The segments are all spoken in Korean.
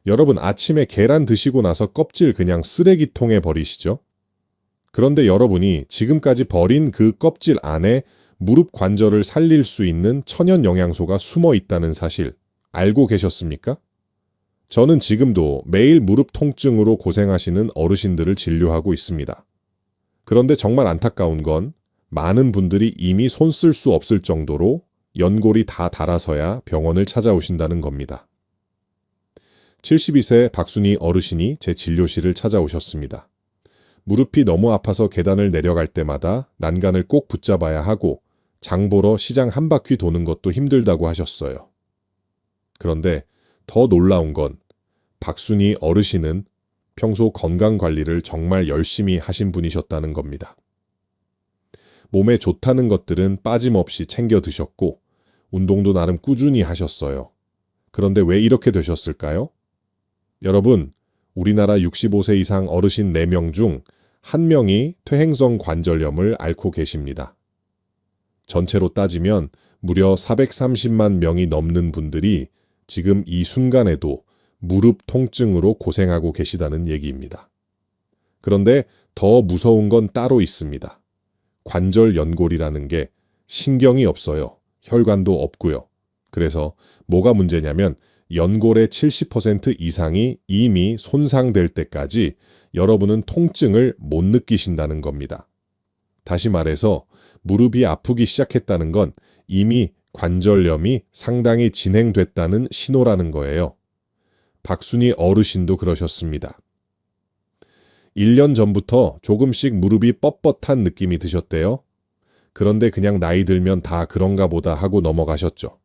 여러분 아침에 계란 드시고 나서 껍질 그냥 쓰레기통에 버리시죠? 그런데 여러분이 지금까지 버린 그 껍질 안에 무릎 관절을 살릴 수 있는 천연 영양소가 숨어 있다는 사실 알고 계셨습니까? 저는 지금도 매일 무릎 통증으로 고생하시는 어르신들을 진료하고 있습니다. 그런데 정말 안타까운 건 많은 분들이 이미 손 쓸 수 없을 정도로 연골이 다 닳아서야 병원을 찾아오신다는 겁니다. 72세 박순희 어르신이 제 진료실을 찾아오셨습니다. 무릎이 너무 아파서 계단을 내려갈 때마다 난간을 꼭 붙잡아야 하고 장 보러 시장 한 바퀴 도는 것도 힘들다고 하셨어요. 그런데 더 놀라운 건 박순희 어르신은 평소 건강관리를 정말 열심히 하신 분이셨다는 겁니다. 몸에 좋다는 것들은 빠짐없이 챙겨 드셨고 운동도 나름 꾸준히 하셨어요. 그런데 왜 이렇게 되셨을까요? 여러분, 우리나라 65세 이상 어르신 4명 중 1명이 퇴행성 관절염을 앓고 계십니다. 전체로 따지면 무려 430만 명이 넘는 분들이 지금 이 순간에도 무릎 통증으로 고생하고 계시다는 얘기입니다. 그런데 더 무서운 건 따로 있습니다. 관절 연골이라는 게 신경이 없어요. 혈관도 없고요. 그래서 뭐가 문제냐면 연골의 70% 이상이 이미 손상될 때까지 여러분은 통증을 못 느끼신다는 겁니다. 다시 말해서 무릎이 아프기 시작했다는 건 이미 관절염이 상당히 진행됐다는 신호라는 거예요. 박순희 어르신도 그러셨습니다. 1년 전부터 조금씩 무릎이 뻣뻣한 느낌이 드셨대요. 그런데 그냥 나이 들면 다 그런가 보다 하고 넘어가셨죠.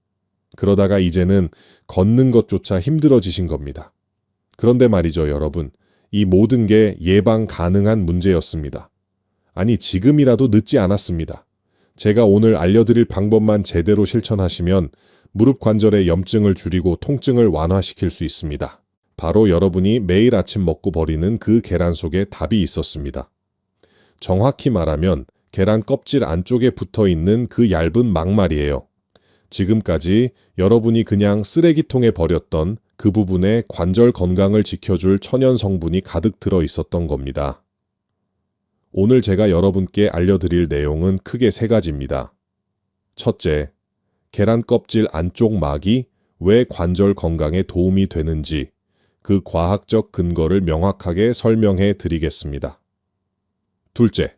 그러다가 이제는 걷는 것조차 힘들어지신 겁니다. 그런데 말이죠, 여러분. 이 모든 게 예방 가능한 문제였습니다. 아니, 지금이라도 늦지 않았습니다. 제가 오늘 알려드릴 방법만 제대로 실천하시면 무릎 관절의 염증을 줄이고 통증을 완화시킬 수 있습니다. 바로 여러분이 매일 아침 먹고 버리는 그 계란 속에 답이 있었습니다. 정확히 말하면 계란 껍질 안쪽에 붙어 있는 그 얇은 막말이에요. 지금까지 여러분이 그냥 쓰레기통에 버렸던 그 부분에 관절 건강을 지켜줄 천연 성분이 가득 들어 있었던 겁니다. 오늘 제가 여러분께 알려드릴 내용은 크게 3가지입니다. 첫째, 계란 껍질 안쪽 막이 왜 관절 건강에 도움이 되는지 그 과학적 근거를 명확하게 설명해 드리겠습니다. 둘째,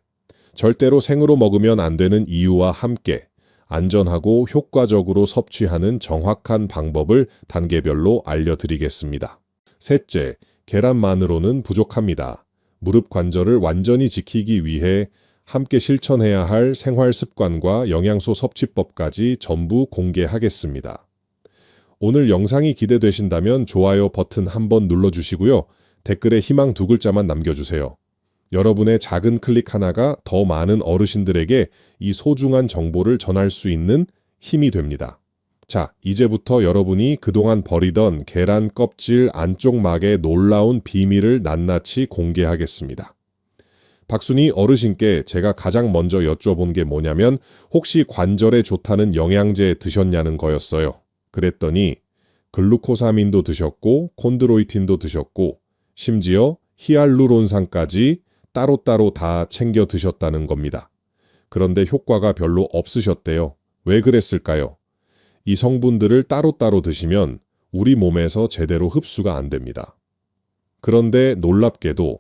절대로 생으로 먹으면 안 되는 이유와 함께 안전하고 효과적으로 섭취하는 정확한 방법을 단계별로 알려드리겠습니다. 셋째, 계란만으로는 부족합니다. 무릎 관절을 완전히 지키기 위해 함께 실천해야 할 생활 습관과 영양소 섭취법까지 전부 공개하겠습니다. 오늘 영상이 기대되신다면 좋아요 버튼 한번 눌러주시고요. 댓글에 희망 2글자만 남겨주세요. 여러분의 작은 클릭 하나가 더 많은 어르신들에게 이 소중한 정보를 전할 수 있는 힘이 됩니다. 자, 이제부터 여러분이 그동안 버리던 계란 껍질 안쪽 막의 놀라운 비밀을 낱낱이 공개하겠습니다. 박순희 어르신께 제가 가장 먼저 여쭤본 게 뭐냐면 혹시 관절에 좋다는 영양제 드셨냐는 거였어요. 그랬더니 글루코사민도 드셨고 콘드로이틴도 드셨고 심지어 히알루론산까지 따로따로 다 챙겨 드셨다는 겁니다. 그런데 효과가 별로 없으셨대요. 왜 그랬을까요? 이 성분들을 따로따로 드시면 우리 몸에서 제대로 흡수가 안 됩니다. 그런데 놀랍게도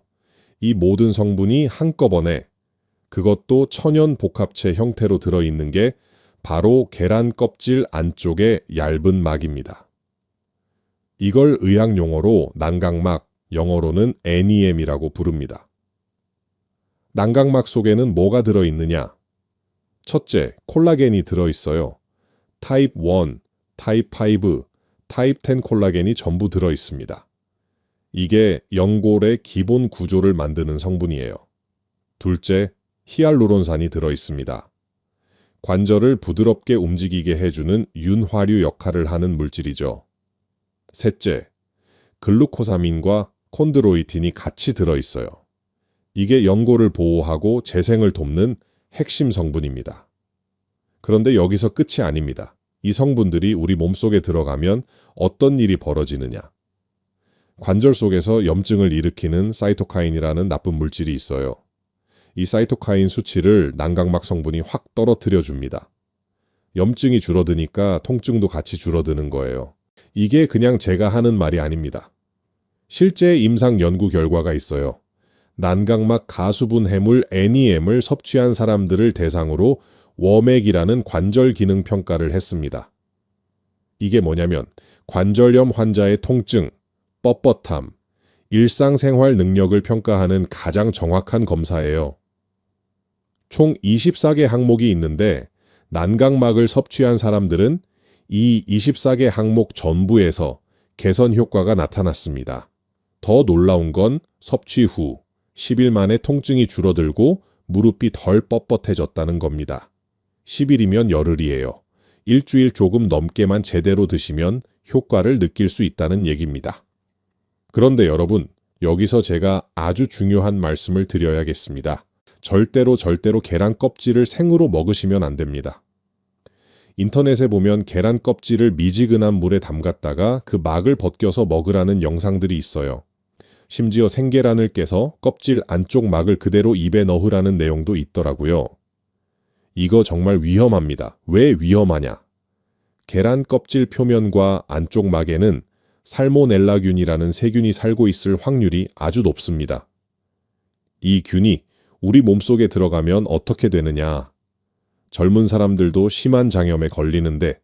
이 모든 성분이 한꺼번에 그것도 천연 복합체 형태로 들어있는 게 바로 계란 껍질 안쪽의 얇은 막입니다. 이걸 의학 용어로 난각막, 영어로는 NEM이라고 부릅니다. 난각막 속에는 뭐가 들어있느냐? 첫째, 콜라겐이 들어있어요. 타입 1, 타입 5, 타입 10 콜라겐이 전부 들어있습니다. 이게 연골의 기본 구조를 만드는 성분이에요. 둘째, 히알루론산이 들어있습니다. 관절을 부드럽게 움직이게 해주는 윤활유 역할을 하는 물질이죠. 셋째, 글루코사민과 콘드로이틴이 같이 들어있어요. 이게 연골을 보호하고 재생을 돕는 핵심 성분입니다. 그런데 여기서 끝이 아닙니다. 이 성분들이 우리 몸속에 들어가면 어떤 일이 벌어지느냐? 관절 속에서 염증을 일으키는 사이토카인이라는 나쁜 물질이 있어요. 이 사이토카인 수치를 난각막 성분이 확 떨어뜨려 줍니다. 염증이 줄어드니까 통증도 같이 줄어드는 거예요. 이게 그냥 제가 하는 말이 아닙니다. 실제 임상 연구 결과가 있어요. 난각막 가수분 해물 NEM을 섭취한 사람들을 대상으로 워맥이라는 관절 기능 평가를 했습니다. 이게 뭐냐면 관절염 환자의 통증, 뻣뻣함, 일상생활 능력을 평가하는 가장 정확한 검사예요. 총 24개 항목이 있는데 난각막을 섭취한 사람들은 이 24개 항목 전부에서 개선 효과가 나타났습니다. 더 놀라운 건 섭취 후 10일 만에 통증이 줄어들고 무릎이 덜 뻣뻣해졌다는 겁니다. 10일이면 열흘이에요. 일주일 조금 넘게만 제대로 드시면 효과를 느낄 수 있다는 얘기입니다. 그런데 여러분, 여기서 제가 아주 중요한 말씀을 드려야겠습니다. 절대로 계란 껍질을 생으로 먹으시면 안 됩니다. 인터넷에 보면 계란 껍질을 미지근한 물에 담갔다가 그 막을 벗겨서 먹으라는 영상들이 있어요. 심지어 생계란을 깨서 껍질 안쪽 막을 그대로 입에 넣으라는 내용도 있더라고요. 이거 정말 위험합니다. 왜 위험하냐? 계란 껍질 표면과 안쪽 막에는 살모넬라균이라는 세균이 살고 있을 확률이 아주 높습니다. 이 균이 우리 몸속에 들어가면 어떻게 되느냐? 젊은 사람들도 심한 장염에 걸리는데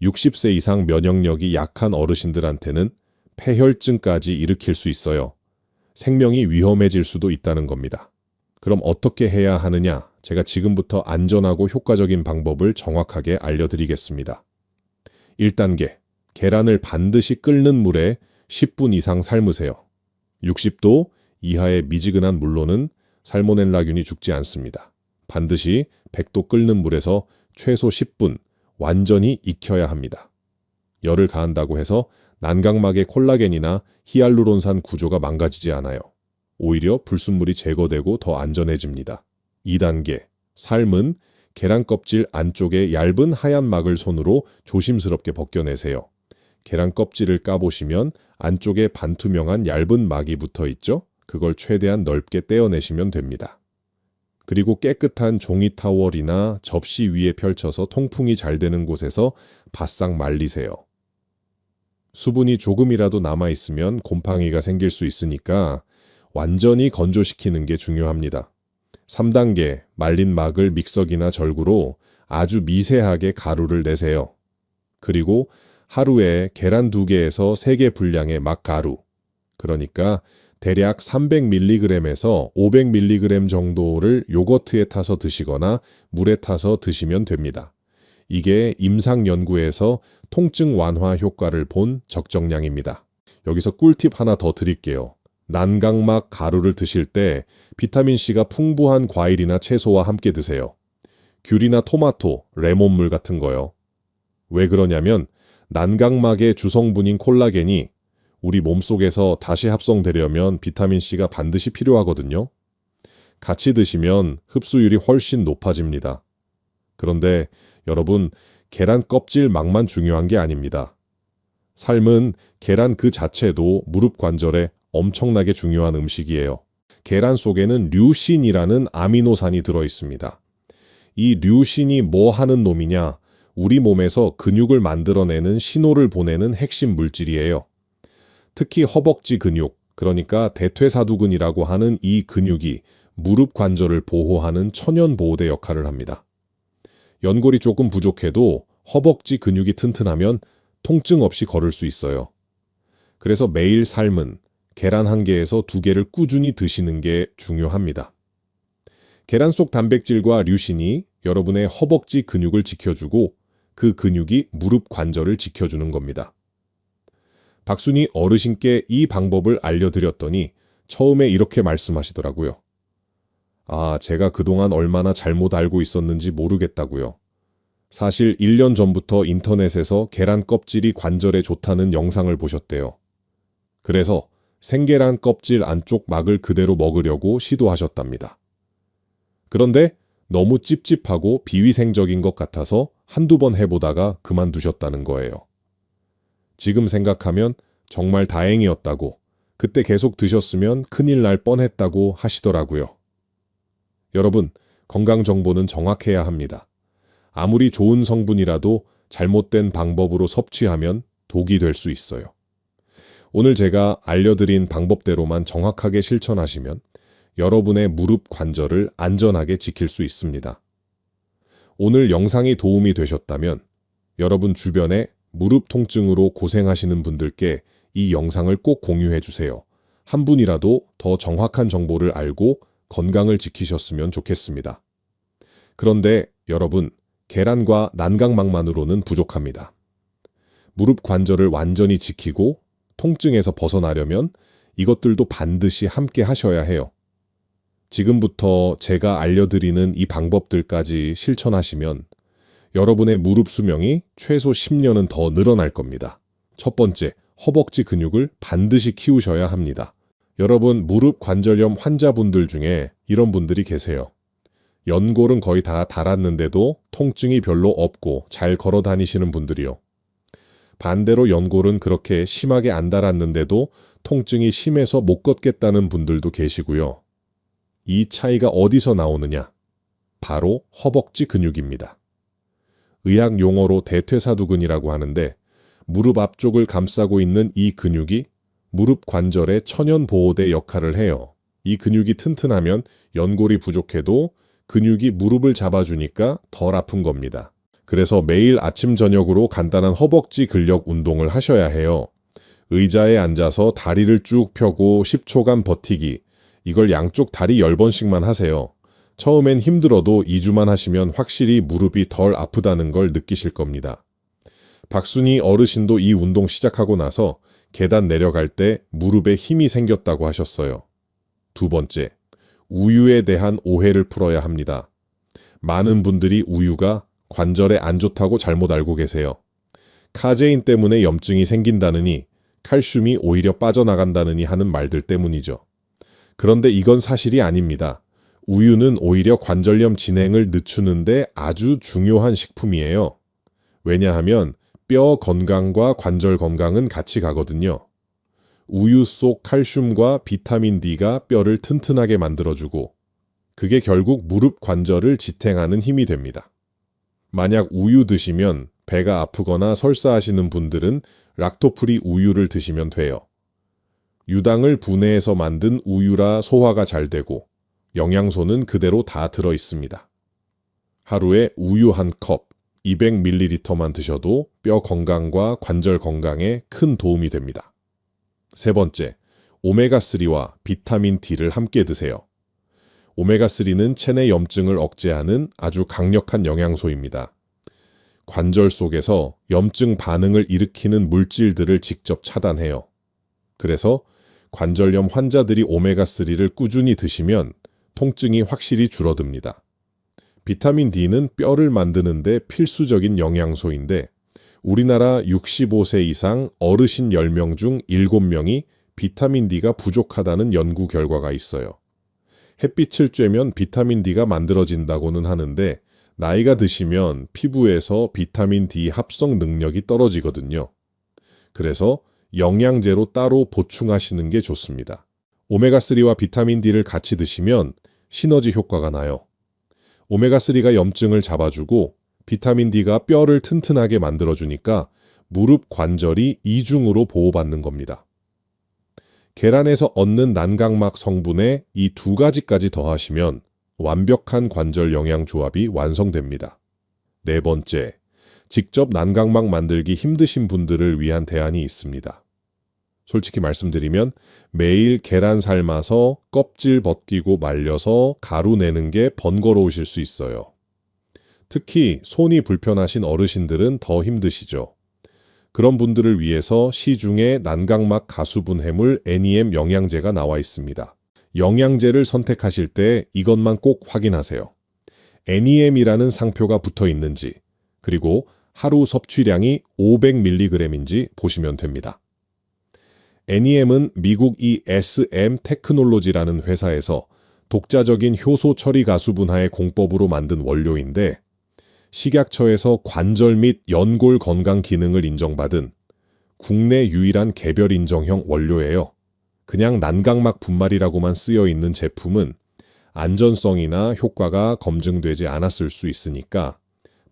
60세 이상 면역력이 약한 어르신들한테는 폐혈증까지 일으킬 수 있어요. 생명이 위험해질 수도 있다는 겁니다. 그럼 어떻게 해야 하느냐? 제가 지금부터 안전하고 효과적인 방법을 정확하게 알려드리겠습니다. 1단계, 계란을 반드시 끓는 물에 10분 이상 삶으세요. 60도 이하의 미지근한 물로는 살모넬라균이 죽지 않습니다. 반드시 100도 끓는 물에서 최소 10분 완전히 익혀야 합니다. 열을 가한다고 해서 난각막의 콜라겐이나 히알루론산 구조가 망가지지 않아요. 오히려 불순물이 제거되고 더 안전해집니다. 2단계, 삶은 계란 껍질 안쪽에 얇은 하얀 막을 손으로 조심스럽게 벗겨내세요. 계란 껍질을 까보시면 안쪽에 반투명한 얇은 막이 붙어 있죠? 그걸 최대한 넓게 떼어내시면 됩니다. 그리고 깨끗한 종이 타월이나 접시 위에 펼쳐서 통풍이 잘 되는 곳에서 바싹 말리세요. 수분이 조금이라도 남아있으면 곰팡이가 생길 수 있으니까 완전히 건조시키는 게 중요합니다. 3단계, 말린 막을 믹서기나 절구로 아주 미세하게 가루를 내세요. 그리고 하루에 계란 2개에서 3개 분량의 막가루, 그러니까 대략 300mg에서 500mg 정도를 요거트에 타서 드시거나 물에 타서 드시면 됩니다. 이게 임상 연구에서 통증 완화 효과를 본 적정량입니다. 여기서 꿀팁 하나 더 드릴게요. 난각막 가루를 드실 때 비타민C가 풍부한 과일이나 채소와 함께 드세요. 귤이나 토마토, 레몬물 같은 거요. 왜 그러냐면 난각막의 주성분인 콜라겐이 우리 몸속에서 다시 합성되려면 비타민C가 반드시 필요하거든요. 같이 드시면 흡수율이 훨씬 높아집니다. 그런데 여러분, 계란 껍질 막만 중요한 게 아닙니다. 삶은 계란 그 자체도 무릎 관절에 엄청나게 중요한 음식이에요. 계란 속에는 류신이라는 아미노산이 들어있습니다. 이 류신이 뭐 하는 놈이냐? 우리 몸에서 근육을 만들어내는 신호를 보내는 핵심 물질이에요. 특히 허벅지 근육, 그러니까 대퇴사두근이라고 하는 이 근육이 무릎 관절을 보호하는 천연보호대 역할을 합니다. 연골이 조금 부족해도 허벅지 근육이 튼튼하면 통증 없이 걸을 수 있어요. 그래서 매일 삶은 계란 1개에서 2개를 꾸준히 드시는 게 중요합니다. 계란 속 단백질과 류신이 여러분의 허벅지 근육을 지켜주고 그 근육이 무릎 관절을 지켜주는 겁니다. 박순희 어르신께 이 방법을 알려드렸더니 처음에 이렇게 말씀하시더라고요. 아, 제가 그동안 얼마나 잘못 알고 있었는지 모르겠다고요. 사실 1년 전부터 인터넷에서 계란 껍질이 관절에 좋다는 영상을 보셨대요. 그래서 생계란 껍질 안쪽 막을 그대로 먹으려고 시도하셨답니다. 그런데 너무 찝찝하고 비위생적인 것 같아서 한두 번 해보다가 그만두셨다는 거예요. 지금 생각하면 정말 다행이었다고, 그때 계속 드셨으면 큰일 날 뻔했다고 하시더라고요. 여러분, 건강 정보는 정확해야 합니다. 아무리 좋은 성분이라도 잘못된 방법으로 섭취하면 독이 될 수 있어요. 오늘 제가 알려드린 방법대로만 정확하게 실천하시면 여러분의 무릎 관절을 안전하게 지킬 수 있습니다. 오늘 영상이 도움이 되셨다면 여러분 주변에 무릎 통증으로 고생하시는 분들께 이 영상을 꼭 공유해 주세요. 한 분이라도 더 정확한 정보를 알고 건강을 지키셨으면 좋겠습니다. 그런데 여러분, 계란과 난강막만으로는 부족합니다. 무릎 관절을 완전히 지키고 통증에서 벗어나려면 이것들도 반드시 함께 하셔야 해요. 지금부터 제가 알려드리는 이 방법들까지 실천하시면 여러분의 무릎 수명이 최소 10년은 더 늘어날 겁니다. 첫 번째, 허벅지 근육을 반드시 키우셔야 합니다. 여러분, 무릎 관절염 환자분들 중에 이런 분들이 계세요. 연골은 거의 다 닳았는데도 통증이 별로 없고 잘 걸어 다니시는 분들이요. 반대로 연골은 그렇게 심하게 안 닳았는데도 통증이 심해서 못 걷겠다는 분들도 계시고요. 이 차이가 어디서 나오느냐? 바로 허벅지 근육입니다. 의학 용어로 대퇴사두근이라고 하는데 무릎 앞쪽을 감싸고 있는 이 근육이 무릎 관절의 천연보호대 역할을 해요. 이 근육이 튼튼하면 연골이 부족해도 근육이 무릎을 잡아주니까 덜 아픈 겁니다. 그래서 매일 아침 저녁으로 간단한 허벅지 근력 운동을 하셔야 해요. 의자에 앉아서 다리를 쭉 펴고 10초간 버티기. 이걸 양쪽 다리 10번씩만 하세요. 처음엔 힘들어도 2주만 하시면 확실히 무릎이 덜 아프다는 걸 느끼실 겁니다. 박순희 어르신도 이 운동 시작하고 나서 계단 내려갈 때 무릎에 힘이 생겼다고 하셨어요. 두 번째, 우유에 대한 오해를 풀어야 합니다. 많은 분들이 우유가 관절에 안 좋다고 잘못 알고 계세요. 카제인 때문에 염증이 생긴다느니, 칼슘이 오히려 빠져나간다느니 하는 말들 때문이죠. 그런데 이건 사실이 아닙니다. 우유는 오히려 관절염 진행을 늦추는데 아주 중요한 식품이에요. 왜냐하면 뼈 건강과 관절 건강은 같이 가거든요. 우유 속 칼슘과 비타민 D가 뼈를 튼튼하게 만들어주고 그게 결국 무릎 관절을 지탱하는 힘이 됩니다. 만약 우유 드시면 배가 아프거나 설사하시는 분들은 락토프리 우유를 드시면 돼요. 유당을 분해해서 만든 우유라 소화가 잘 되고 영양소는 그대로 다 들어 있습니다. 하루에 우유 한 컵, 200ml만 드셔도 뼈 건강과 관절 건강에 큰 도움이 됩니다. 세 번째, 오메가3와 비타민 D를 함께 드세요. 오메가3는 체내 염증을 억제하는 아주 강력한 영양소입니다. 관절 속에서 염증 반응을 일으키는 물질들을 직접 차단해요. 그래서 관절염 환자들이 오메가3를 꾸준히 드시면 통증이 확실히 줄어듭니다. 비타민 D는 뼈를 만드는 데 필수적인 영양소인데 우리나라 65세 이상 어르신 10명 중 7명이 비타민 D가 부족하다는 연구 결과가 있어요. 햇빛을 쬐면 비타민 D가 만들어진다고는 하는데 나이가 드시면 피부에서 비타민 D 합성 능력이 떨어지거든요. 그래서 영양제로 따로 보충하시는 게 좋습니다. 오메가3와 비타민 D를 같이 드시면 시너지 효과가 나요. 오메가3가 염증을 잡아주고 비타민 D가 뼈를 튼튼하게 만들어주니까 무릎 관절이 이중으로 보호받는 겁니다. 계란에서 얻는 난각막 성분에 이 두 가지까지 더하시면 완벽한 관절 영양 조합이 완성됩니다. 네 번째, 직접 난각막 만들기 힘드신 분들을 위한 대안이 있습니다. 솔직히 말씀드리면 매일 계란 삶아서 껍질 벗기고 말려서 가루 내는 게 번거로우실 수 있어요. 특히 손이 불편하신 어르신들은 더 힘드시죠. 그런 분들을 위해서 시중에 난각막 가수분 해물 NEM 영양제가 나와 있습니다. 영양제를 선택하실 때 이것만 꼭 확인하세요. NEM이라는 상표가 붙어 있는지, 그리고 하루 섭취량이 500mg인지 보시면 됩니다. NEM은 미국 ESM 테크놀로지라는 회사에서 독자적인 효소 처리 가수분화의 공법으로 만든 원료인데 식약처에서 관절 및 연골 건강 기능을 인정받은 국내 유일한 개별 인정형 원료예요. 그냥 난각막 분말이라고만 쓰여 있는 제품은 안전성이나 효과가 검증되지 않았을 수 있으니까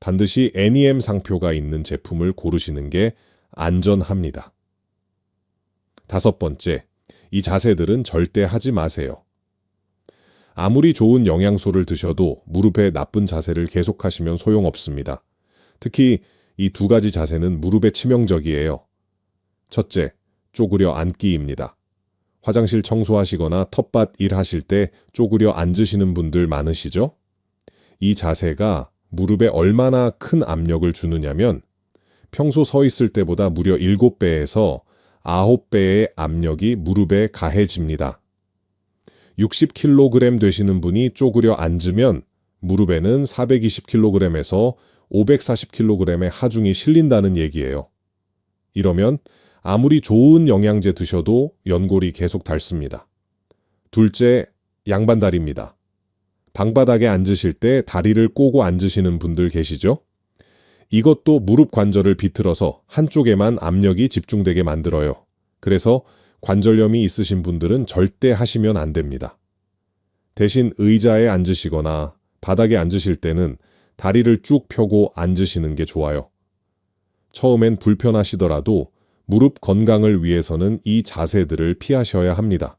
반드시 NEM 상표가 있는 제품을 고르시는 게 안전합니다. 5번째, 이 자세들은 절대 하지 마세요. 아무리 좋은 영양소를 드셔도 무릎에 나쁜 자세를 계속하시면 소용없습니다. 특히 이 2가지 자세는 무릎에 치명적이에요. 첫째, 쪼그려 앉기입니다. 화장실 청소하시거나 텃밭 일하실 때 쪼그려 앉으시는 분들 많으시죠? 이 자세가 무릎에 얼마나 큰 압력을 주느냐면 평소 서 있을 때보다 무려 7배에서 9배의 압력이 무릎에 가해집니다. 60kg 되시는 분이 쪼그려 앉으면 무릎에는 420kg에서 540kg의 하중이 실린다는 얘기예요. 이러면 아무리 좋은 영양제 드셔도 연골이 계속 닳습니다. 둘째, 양반다리입니다. 방바닥에 앉으실 때 다리를 꼬고 앉으시는 분들 계시죠? 이것도 무릎 관절을 비틀어서 한쪽에만 압력이 집중되게 만들어요. 그래서 관절염이 있으신 분들은 절대 하시면 안 됩니다. 대신 의자에 앉으시거나 바닥에 앉으실 때는 다리를 쭉 펴고 앉으시는 게 좋아요. 처음엔 불편하시더라도 무릎 건강을 위해서는 이 자세들을 피하셔야 합니다.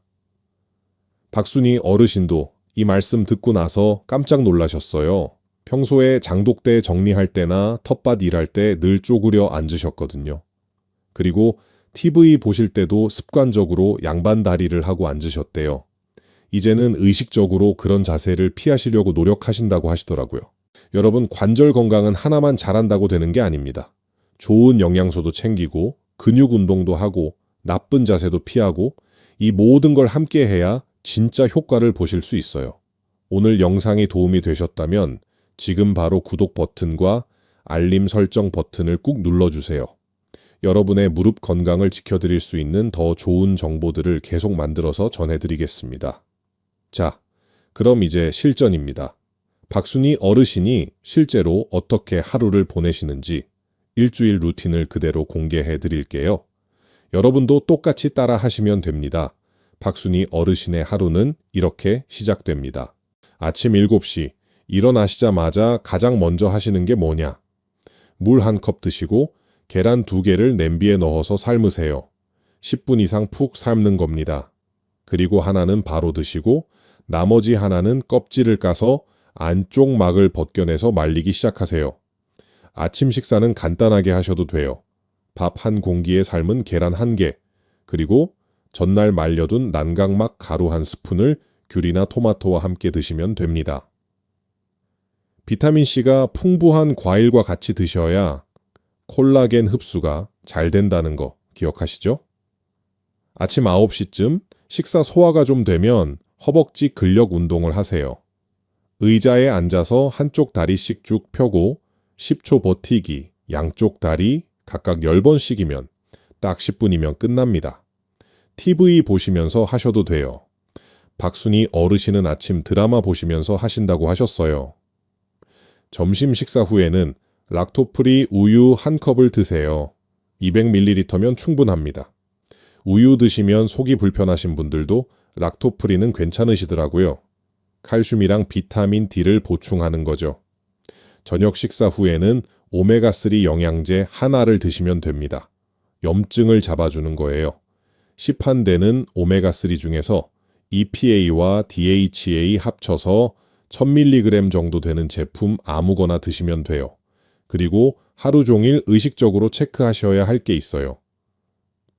박순희 어르신도 이 말씀 듣고 나서 깜짝 놀라셨어요. 평소에 장독대 정리할 때나 텃밭 일할 때 늘 쪼그려 앉으셨거든요. 그리고 TV 보실 때도 습관적으로 양반 다리를 하고 앉으셨대요. 이제는 의식적으로 그런 자세를 피하시려고 노력하신다고 하시더라고요. 여러분, 관절 건강은 하나만 잘한다고 되는 게 아닙니다. 좋은 영양소도 챙기고 근육 운동도 하고 나쁜 자세도 피하고 이 모든 걸 함께 해야 진짜 효과를 보실 수 있어요. 오늘 영상이 도움이 되셨다면 지금 바로 구독 버튼과 알림 설정 버튼을 꾹 눌러주세요. 여러분의 무릎 건강을 지켜드릴 수 있는 더 좋은 정보들을 계속 만들어서 전해드리겠습니다. 자, 그럼 이제 실전입니다. 박순희 어르신이 실제로 어떻게 하루를 보내시는지 일주일 루틴을 그대로 공개해 드릴게요. 여러분도 똑같이 따라 하시면 됩니다. 박순희 어르신의 하루는 이렇게 시작됩니다. 아침 7시 일어나시자마자 가장 먼저 하시는 게 뭐냐? 물 1컵 드시고 계란 2개를 냄비에 넣어서 삶으세요. 10분 이상 푹 삶는 겁니다. 그리고 하나는 바로 드시고 나머지 하나는 껍질을 까서 안쪽 막을 벗겨내서 말리기 시작하세요. 아침 식사는 간단하게 하셔도 돼요. 밥 1공기에 삶은 계란 1개, 그리고 전날 말려둔 난각막 가루 1스푼을 귤이나 토마토와 함께 드시면 됩니다. 비타민C가 풍부한 과일과 같이 드셔야 콜라겐 흡수가 잘 된다는 거 기억하시죠? 아침 9시쯤 식사 소화가 좀 되면 허벅지 근력 운동을 하세요. 의자에 앉아서 한쪽 다리씩 쭉 펴고 10초 버티기, 양쪽 다리 각각 10번씩이면 딱 10분이면 끝납니다. TV 보시면서 하셔도 돼요. 박순희 어르신은 아침 드라마 보시면서 하신다고 하셨어요. 점심 식사 후에는 락토프리 우유 1컵을 드세요. 200ml면 충분합니다. 우유 드시면 속이 불편하신 분들도 락토프리는 괜찮으시더라고요. 칼슘이랑 비타민 D를 보충하는 거죠. 저녁 식사 후에는 오메가3 영양제 하나를 드시면 됩니다. 염증을 잡아주는 거예요. 시판되는 오메가3 중에서 EPA와 DHA 합쳐서 1000mg 정도 되는 제품 아무거나 드시면 돼요. 그리고 하루 종일 의식적으로 체크하셔야 할 게 있어요.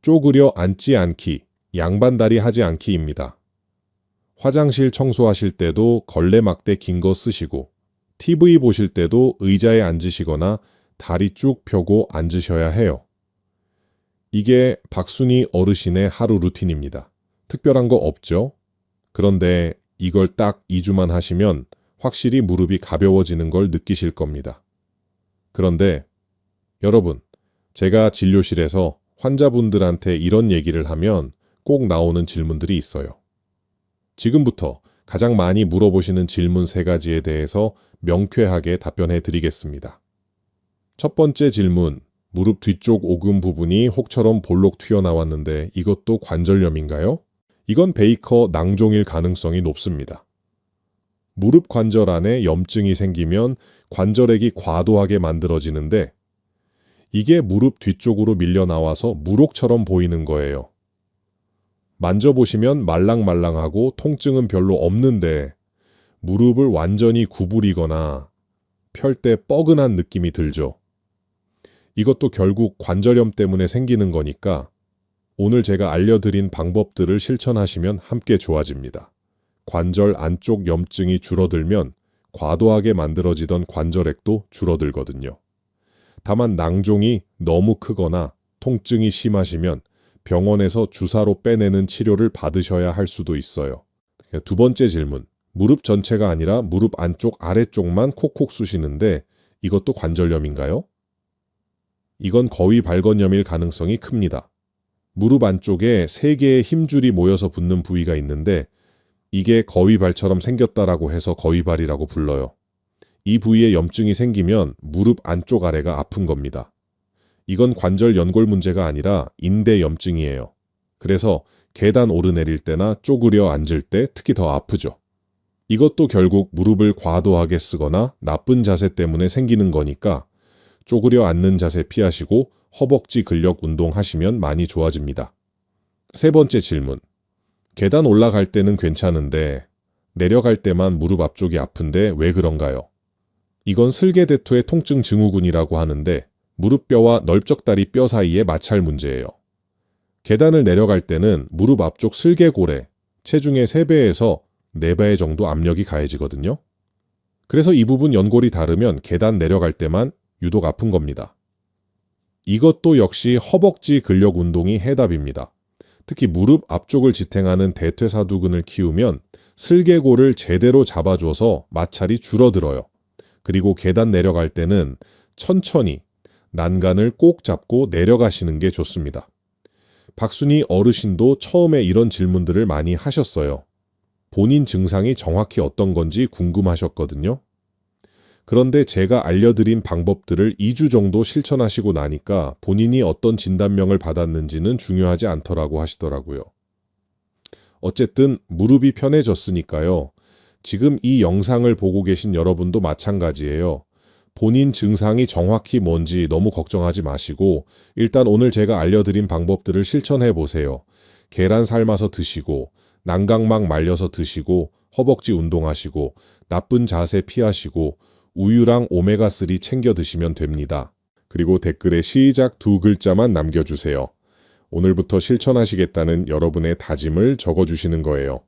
쪼그려 앉지 않기, 양반다리 하지 않기입니다. 화장실 청소하실 때도 걸레막대 긴 거 쓰시고 TV 보실 때도 의자에 앉으시거나 다리 쭉 펴고 앉으셔야 해요. 이게 박순희 어르신의 하루 루틴입니다. 특별한 거 없죠? 그런데 이걸 딱 2주만 하시면 확실히 무릎이 가벼워지는 걸 느끼실 겁니다. 그런데 여러분, 제가 진료실에서 환자분들한테 이런 얘기를 하면 꼭 나오는 질문들이 있어요. 지금부터 가장 많이 물어보시는 질문 3가지에 대해서 명쾌하게 답변해 드리겠습니다. 첫 번째 질문, 무릎 뒤쪽 오금 부분이 혹처럼 볼록 튀어나왔는데 이것도 관절염인가요? 이건 베이커 낭종일 가능성이 높습니다. 무릎 관절 안에 염증이 생기면 관절액이 과도하게 만들어지는데 이게 무릎 뒤쪽으로 밀려 나와서 물혹처럼 보이는 거예요. 만져보시면 말랑말랑하고 통증은 별로 없는데 무릎을 완전히 구부리거나 펼 때 뻐근한 느낌이 들죠. 이것도 결국 관절염 때문에 생기는 거니까 오늘 제가 알려드린 방법들을 실천하시면 함께 좋아집니다. 관절 안쪽 염증이 줄어들면 과도하게 만들어지던 관절액도 줄어들거든요. 다만 낭종이 너무 크거나 통증이 심하시면 병원에서 주사로 빼내는 치료를 받으셔야 할 수도 있어요. 두 번째 질문. 무릎 전체가 아니라 무릎 안쪽 아래쪽만 콕콕 쑤시는데 이것도 관절염인가요? 이건 거위 발건염일 가능성이 큽니다. 무릎 안쪽에 3개의 힘줄이 모여서 붙는 부위가 있는데 이게 거위발처럼 생겼다라고 해서 거위발이라고 불러요. 이 부위에 염증이 생기면 무릎 안쪽 아래가 아픈 겁니다. 이건 관절 연골 문제가 아니라 인대 염증이에요. 그래서 계단 오르내릴 때나 쪼그려 앉을 때 특히 더 아프죠. 이것도 결국 무릎을 과도하게 쓰거나 나쁜 자세 때문에 생기는 거니까 쪼그려 앉는 자세 피하시고 허벅지 근력 운동하시면 많이 좋아집니다. 세 번째 질문. 계단 올라갈 때는 괜찮은데 내려갈 때만 무릎 앞쪽이 아픈데 왜 그런가요? 이건 슬개대토의 통증 증후군이라고 하는데 무릎뼈와 넓적다리 뼈 사이의 마찰 문제예요. 계단을 내려갈 때는 무릎 앞쪽 슬개골에 체중의 3배에서 4배 정도 압력이 가해지거든요. 그래서 이 부분 연골이 다르면 계단 내려갈 때만 유독 아픈 겁니다. 이것도 역시 허벅지 근력 운동이 해답입니다. 특히 무릎 앞쪽을 지탱하는 대퇴사두근을 키우면 슬개골을 제대로 잡아줘서 마찰이 줄어들어요. 그리고 계단 내려갈 때는 천천히 난간을 꼭 잡고 내려가시는 게 좋습니다. 박순희 어르신도 처음에 이런 질문들을 많이 하셨어요. 본인 증상이 정확히 어떤 건지 궁금하셨거든요. 그런데 제가 알려드린 방법들을 2주 정도 실천하시고 나니까 본인이 어떤 진단명을 받았는지는 중요하지 않더라고 하시더라고요. 어쨌든 무릎이 편해졌으니까요. 지금 이 영상을 보고 계신 여러분도 마찬가지예요. 본인 증상이 정확히 뭔지 너무 걱정하지 마시고 일단 오늘 제가 알려드린 방법들을 실천해 보세요. 계란 삶아서 드시고 난각막 말려서 드시고 허벅지 운동하시고 나쁜 자세 피하시고 우유랑 오메가3 챙겨 드시면 됩니다. 그리고 댓글에 시작 2글자만 남겨주세요. 오늘부터 실천하시겠다는 여러분의 다짐을 적어주시는 거예요.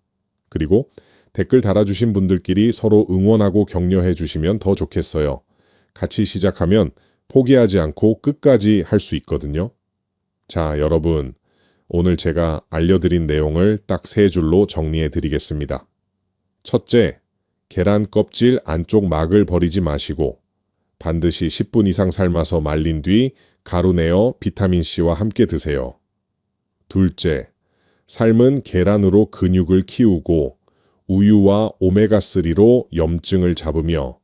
그리고 댓글 달아주신 분들끼리 서로 응원하고 격려해 주시면 더 좋겠어요. 같이 시작하면 포기하지 않고 끝까지 할 수 있거든요. 자, 여러분. 오늘 제가 알려드린 내용을 딱 3줄로 정리해 드리겠습니다. 첫째, 계란 껍질 안쪽 막을 버리지 마시고 반드시 10분 이상 삶아서 말린 뒤 가루 내어 비타민C와 함께 드세요. 둘째, 삶은 계란으로 근육을 키우고 우유와 오메가3로 염증을 잡으며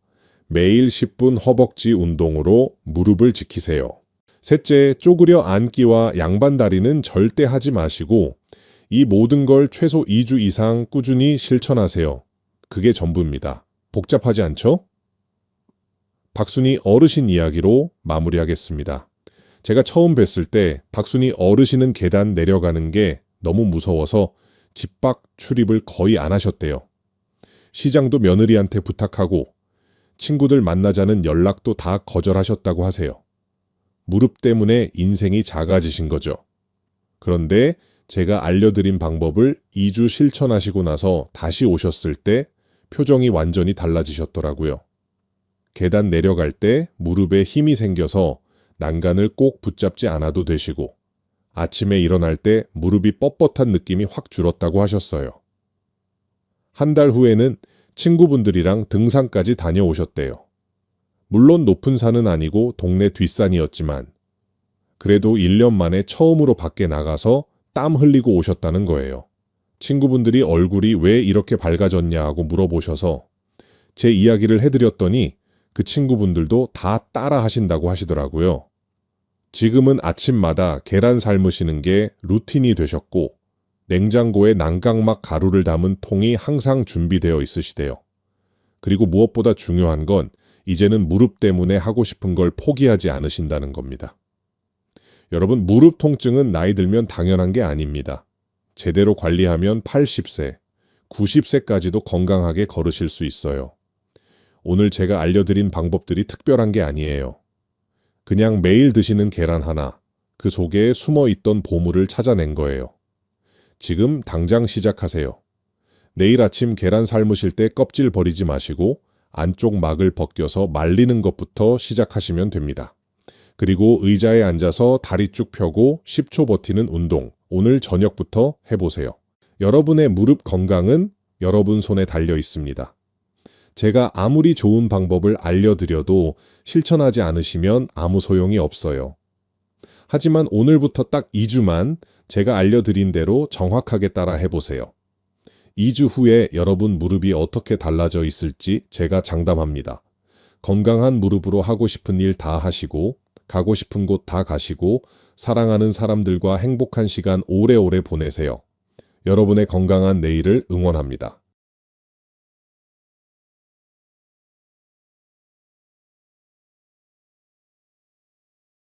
매일 10분 허벅지 운동으로 무릎을 지키세요. 셋째, 쪼그려 앉기와 양반다리는 절대 하지 마시고 이 모든 걸 최소 2주 이상 꾸준히 실천하세요. 그게 전부입니다. 복잡하지 않죠? 박순희 어르신 이야기로 마무리하겠습니다. 제가 처음 뵀을 때 박순희 어르신은 계단 내려가는 게 너무 무서워서 집 밖 출입을 거의 안 하셨대요. 시장도 며느리한테 부탁하고 친구들 만나자는 연락도 다 거절하셨다고 하세요. 무릎 때문에 인생이 작아지신 거죠. 그런데 제가 알려드린 방법을 2주 실천하시고 나서 다시 오셨을 때 표정이 완전히 달라지셨더라고요. 계단 내려갈 때 무릎에 힘이 생겨서 난간을 꼭 붙잡지 않아도 되시고 아침에 일어날 때 무릎이 뻣뻣한 느낌이 확 줄었다고 하셨어요. 한 달 후에는 친구분들이랑 등산까지 다녀오셨대요. 물론 높은 산은 아니고 동네 뒷산이었지만 그래도 1년 만에 처음으로 밖에 나가서 땀 흘리고 오셨다는 거예요. 친구분들이 얼굴이 왜 이렇게 밝아졌냐 하고 물어보셔서 제 이야기를 해드렸더니 그 친구분들도 다 따라 하신다고 하시더라고요. 지금은 아침마다 계란 삶으시는 게 루틴이 되셨고 냉장고에 난강막 가루를 담은 통이 항상 준비되어 있으시대요. 그리고 무엇보다 중요한 건 이제는 무릎 때문에 하고 싶은 걸 포기하지 않으신다는 겁니다. 여러분, 무릎 통증은 나이 들면 당연한 게 아닙니다. 제대로 관리하면 80세, 90세까지도 건강하게 걸으실 수 있어요. 오늘 제가 알려드린 방법들이 특별한 게 아니에요. 그냥 매일 드시는 계란 하나, 그 속에 숨어있던 보물을 찾아낸 거예요. 지금 당장 시작하세요. 내일 아침 계란 삶으실 때 껍질 버리지 마시고 안쪽 막을 벗겨서 말리는 것부터 시작하시면 됩니다. 그리고 의자에 앉아서 다리 쭉 펴고 10초 버티는 운동, 오늘 저녁부터 해보세요. 여러분의 무릎 건강은 여러분 손에 달려 있습니다. 제가 아무리 좋은 방법을 알려드려도 실천하지 않으시면 아무 소용이 없어요. 하지만 오늘부터 딱 2주만 제가 알려드린 대로 정확하게 따라 해보세요. 2주 후에 여러분 무릎이 어떻게 달라져 있을지 제가 장담합니다. 건강한 무릎으로 하고 싶은 일 다 하시고 가고 싶은 곳 다 가시고 사랑하는 사람들과 행복한 시간 오래오래 보내세요. 여러분의 건강한 내일을 응원합니다.